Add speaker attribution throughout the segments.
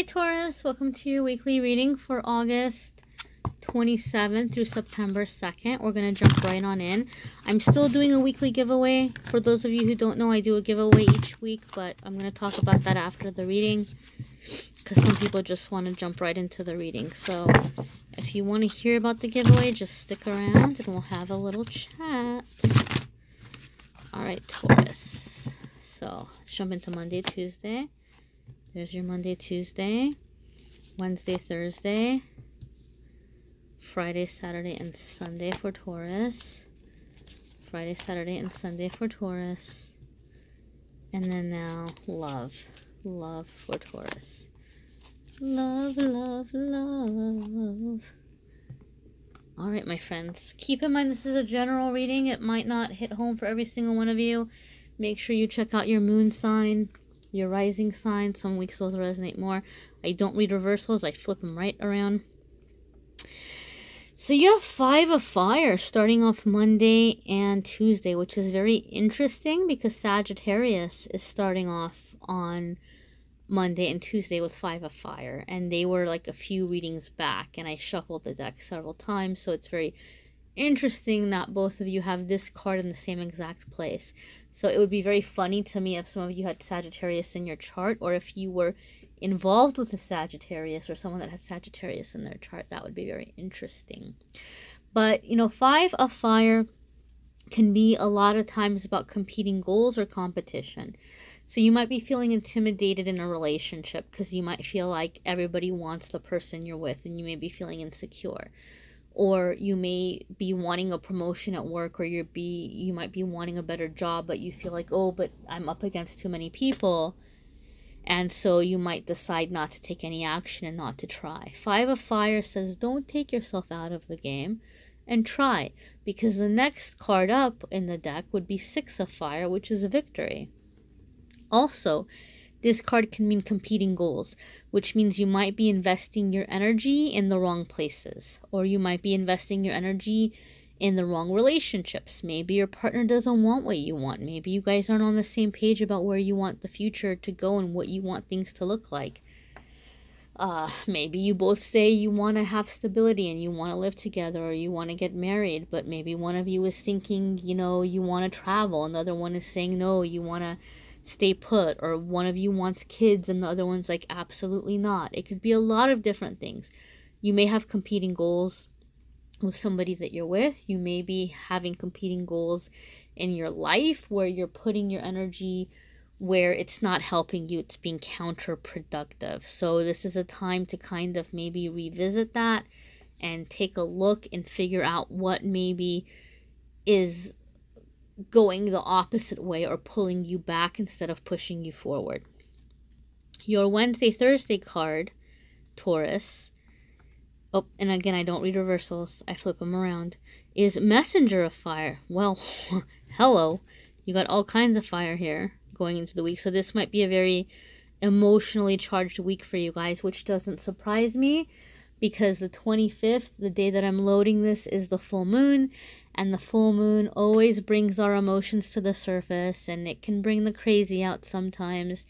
Speaker 1: Hey Taurus, welcome to your weekly reading for August 27th through September 2nd. We're going to jump right on in. I'm still doing a weekly giveaway. For those of you who don't know, I do a giveaway each week, but I'm going to talk about that after the reading because some people just want to jump right into the reading. So if you want to hear about the giveaway, just stick around and we'll have a little chat. Alright, Taurus. So let's jump into Monday, Tuesday. There's your Monday, Tuesday, Wednesday, Thursday, Friday, Saturday, and Sunday for Taurus. Friday, Saturday, and Sunday for Taurus. And then now, love. Love for Taurus. Love, love, love. Alright, my friends. Keep in mind this is a general reading. It might not hit home for every single one of you. Make sure you check out your moon sign, your rising sign. Some weeks those resonate more. I don't read reversals. I flip them right around. So you have 5 of fire starting off Monday and Tuesday, which is very interesting because Sagittarius is starting off on Monday and Tuesday with 5 of fire. And they were like a few readings back. And I shuffled the deck several times. So it's very interesting that both of you have this card in the same exact place. So it would be very funny to me if some of you had Sagittarius in your chart, or if you were involved with a Sagittarius or someone that had Sagittarius in their chart. That would be very interesting. But, you know, 5 of fire can be a lot of times about competing goals or competition. So you might be feeling intimidated in a relationship because you might feel like everybody wants the person you're with and you may be feeling insecure. Or you may be wanting a promotion at work, or you might be wanting a better job, but you feel like, oh, but I'm up against too many people. And so you might decide not to take any action and not to try. 5 of fire says don't take yourself out of the game and try. Because the next card up in the deck would be 6 of fire, which is a victory. Also, this card can mean competing goals, which means you might be investing your energy in the wrong places, or you might be investing your energy in the wrong relationships. Maybe your partner doesn't want what you want. Maybe you guys aren't on the same page about where you want the future to go and what you want things to look like. Maybe you both say you want to have stability and you want to live together, or you want to get married, but maybe one of you is thinking, you know, you want to travel, and the other one is saying, no, you want to stay put, or one of you wants kids and the other one's like, absolutely not. It could be a lot of different things. You may have competing goals with somebody that you're with. You may be having competing goals in your life where you're putting your energy where it's not helping you. It's being counterproductive. So this is a time to kind of maybe revisit that and take a look and figure out what maybe is going the opposite way or pulling you back instead of pushing you forward. Your Wednesday, Thursday card, Taurus, oh, and again, I don't read reversals, I flip them around, is Messenger of Fire. Well, hello, you got all kinds of fire here going into the week, so this might be a very emotionally charged week for you guys, which doesn't surprise me because the 25th, the day that I'm loading this, is the full moon. And the full moon always brings our emotions to the surface, and it can bring the crazy out sometimes.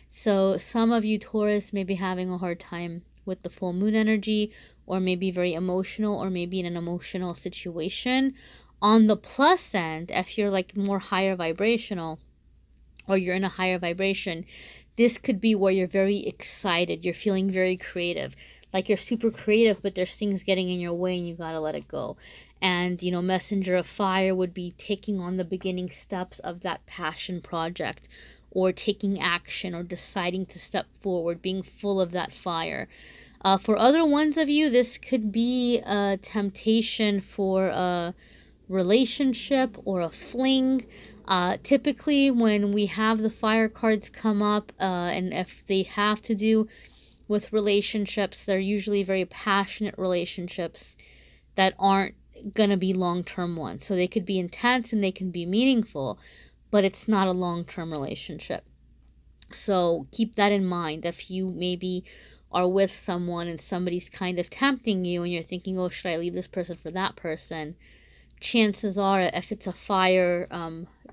Speaker 1: So some of you Taurus may be having a hard time with the full moon energy, or maybe very emotional, or maybe in an emotional situation. On the plus end, if you're like more higher vibrational, or you're in a higher vibration, this could be where you're very excited. You're feeling very creative. Like you're super creative, but there's things getting in your way and you gotta let it go. And, you know, Messenger of Fire would be taking on the beginning steps of that passion project, or taking action, or deciding to step forward, being full of that fire. For other ones of you, this could be a temptation for a relationship or a fling. Typically, when we have the fire cards come up, and if they have to do with relationships, they're usually very passionate relationships that aren't gonna be long-term ones. So they could be intense and they can be meaningful, but it's not a long-term relationship. So keep that in mind. If you maybe are with someone and somebody's kind of tempting you and you're thinking, oh, should I leave this person for that person? Chances are, if it's a fire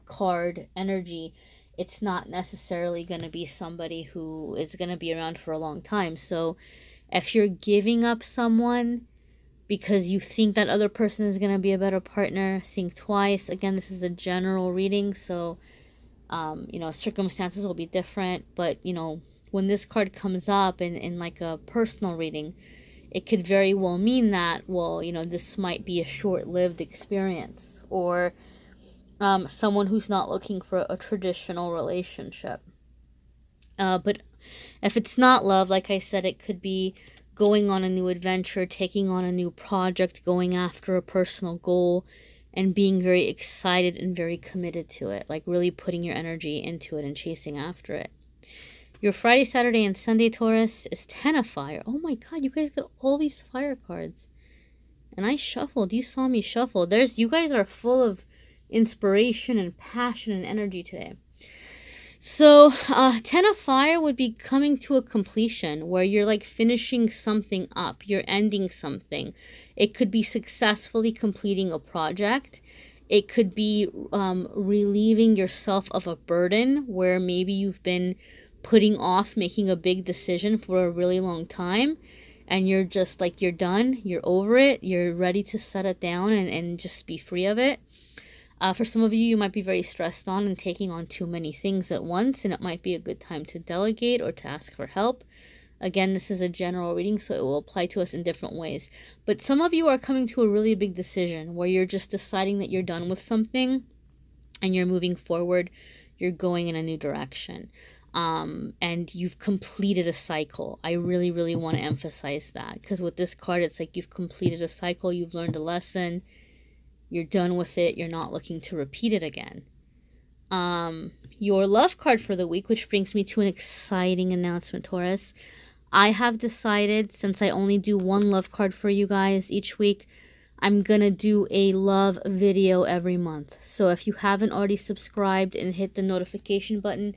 Speaker 1: card energy, it's not necessarily going to be somebody who is going to be around for a long time. So if you're giving up someone because you think that other person is going to be a better partner, think twice. Again, this is a general reading, so circumstances will be different, but when this card comes up in like a personal reading, it could very well mean that, well, this might be a short-lived experience, or someone who's not looking for a traditional relationship. But if it's not love, like I said, it could be going on a new adventure, taking on a new project, going after a personal goal, and being very excited and very committed to it, like really putting your energy into it and chasing after it. Your Friday, Saturday, and Sunday, Taurus, is 10 of fire. Oh my god, you guys got all these fire cards. And I shuffled. You saw me shuffle. You guys are full of inspiration and passion and energy today. So 10 of fire would be coming to a completion where you're like finishing something up. You're ending something. It could be successfully completing a project. It could be relieving yourself of a burden where maybe you've been putting off making a big decision for a really long time. And you're just like, you're done. You're over it. You're ready to set it down and just be free of it. For some of you, you might be very stressed on and taking on too many things at once, and it might be a good time to delegate or to ask for help. Again, this is a general reading, so it will apply to us in different ways. But some of you are coming to a really big decision where you're just deciding that you're done with something and you're moving forward. You're going in a new direction. And you've completed a cycle. I really, really want to emphasize that, because with this card, it's like you've completed a cycle, you've learned a lesson, you're done with it, you're not looking to repeat it again. Your love card for the week, which brings me to an exciting announcement, Taurus. I have decided, since I only do one love card for you guys each week, I'm going to do a love video every month. So if you haven't already subscribed and hit the notification button,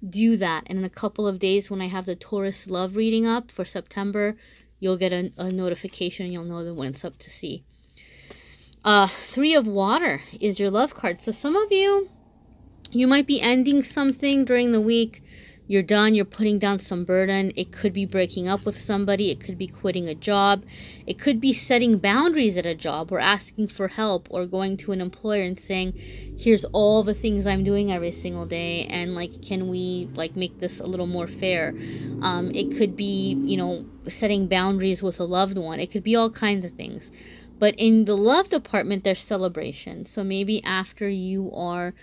Speaker 1: do that. And in a couple of days, when I have the Taurus love reading up for September, you'll get a notification and you'll know when it's up to see. 3 of water is your love card. So some of you might be ending something during the week. You're done. You're putting down some burden. It could be breaking up with somebody. It could be quitting a job. It could be setting boundaries at a job, or asking for help, or going to an employer and saying, here's all the things I'm doing every single day, and like, can we like make this a little more fair? It could be, setting boundaries with a loved one. It could be all kinds of things. But in the love department, there's celebration. So maybe after you are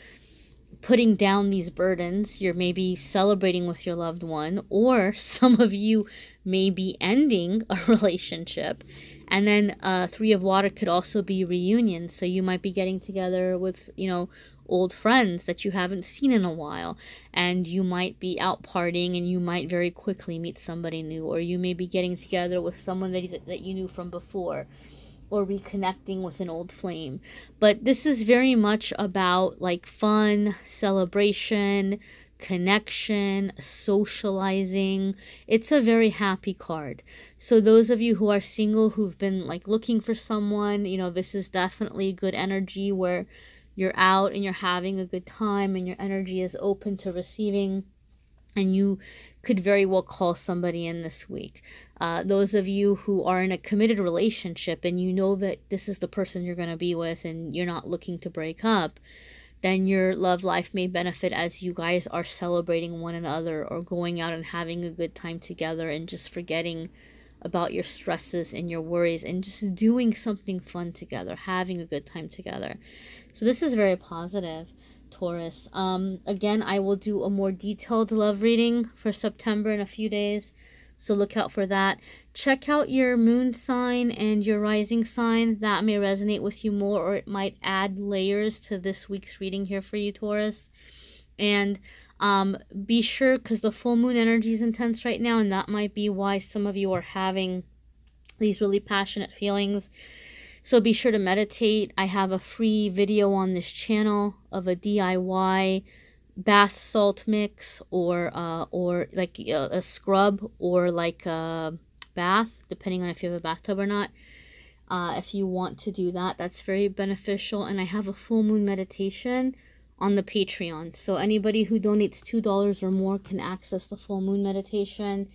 Speaker 1: putting down these burdens, you're maybe celebrating with your loved one, or some of you may be ending a relationship. And then 3 of water could also be reunion. So you might be getting together with, old friends that you haven't seen in a while, and you might be out partying, and you might very quickly meet somebody new, or you may be getting together with someone that you knew from before, or reconnecting with an old flame. But this is very much about like fun, celebration, connection, socializing. It's a very happy card. So those of you who are single, who've been like looking for someone, this is definitely good energy where you're out and you're having a good time and your energy is open to receiving. And you could very well call somebody in this week. Those of you who are in a committed relationship and you know that this is the person you're going to be with and you're not looking to break up, then your love life may benefit as you guys are celebrating one another, or going out and having a good time together and just forgetting about your stresses and your worries and just doing something fun together, having a good time together. So this is very positive, Taurus. Again, I will do a more detailed love reading for September in a few days, so look out for that. Check out your moon sign and your rising sign. That may resonate with you more, or it might add layers to this week's reading here for you, Taurus. And be sure, because the full moon energy is intense right now, and that might be why some of you are having these really passionate feelings. So be sure to meditate. I have a free video on this channel of a DIY bath salt mix, or like a scrub, or like a bath, depending on if you have a bathtub or not. If you want to do that, that's very beneficial. And I have a full moon meditation on the Patreon. So anybody who donates $2 or more can access the full moon meditation.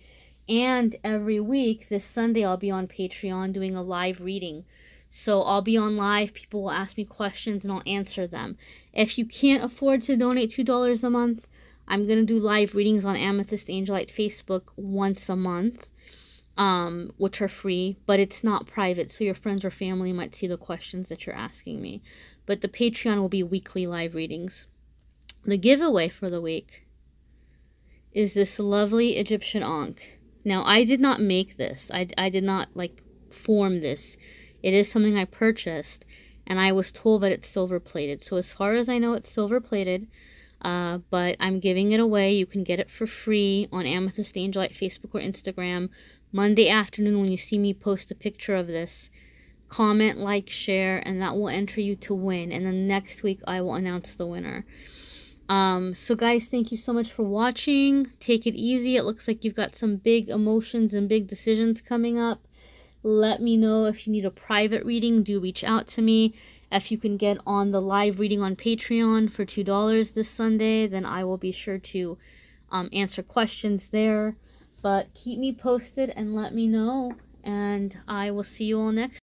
Speaker 1: And every week, this Sunday, I'll be on Patreon doing a live reading. So I'll be on live, people will ask me questions and I'll answer them. If you can't afford to donate $2 a month, I'm going to do live readings on Amethyst Angelite Facebook once a month, which are free, but it's not private, so your friends or family might see the questions that you're asking me. But the Patreon will be weekly live readings. The giveaway for the week is this lovely Egyptian Ankh. Now, I did not make this. I did not, form this. It is something I purchased, and I was told that it's silver-plated. So as far as I know, it's silver-plated, but I'm giving it away. You can get it for free on Amethyst Angelite Facebook or Instagram. Monday afternoon, when you see me post a picture of this, comment, like, share, and that will enter you to win. And then next week, I will announce the winner. So guys, thank you so much for watching. Take it easy. It looks like you've got some big emotions and big decisions coming up. Let me know if you need a private reading. Do reach out to me. If you can get on the live reading on Patreon for $2 this Sunday, then I will be sure to answer questions there. But keep me posted and let me know. And I will see you all next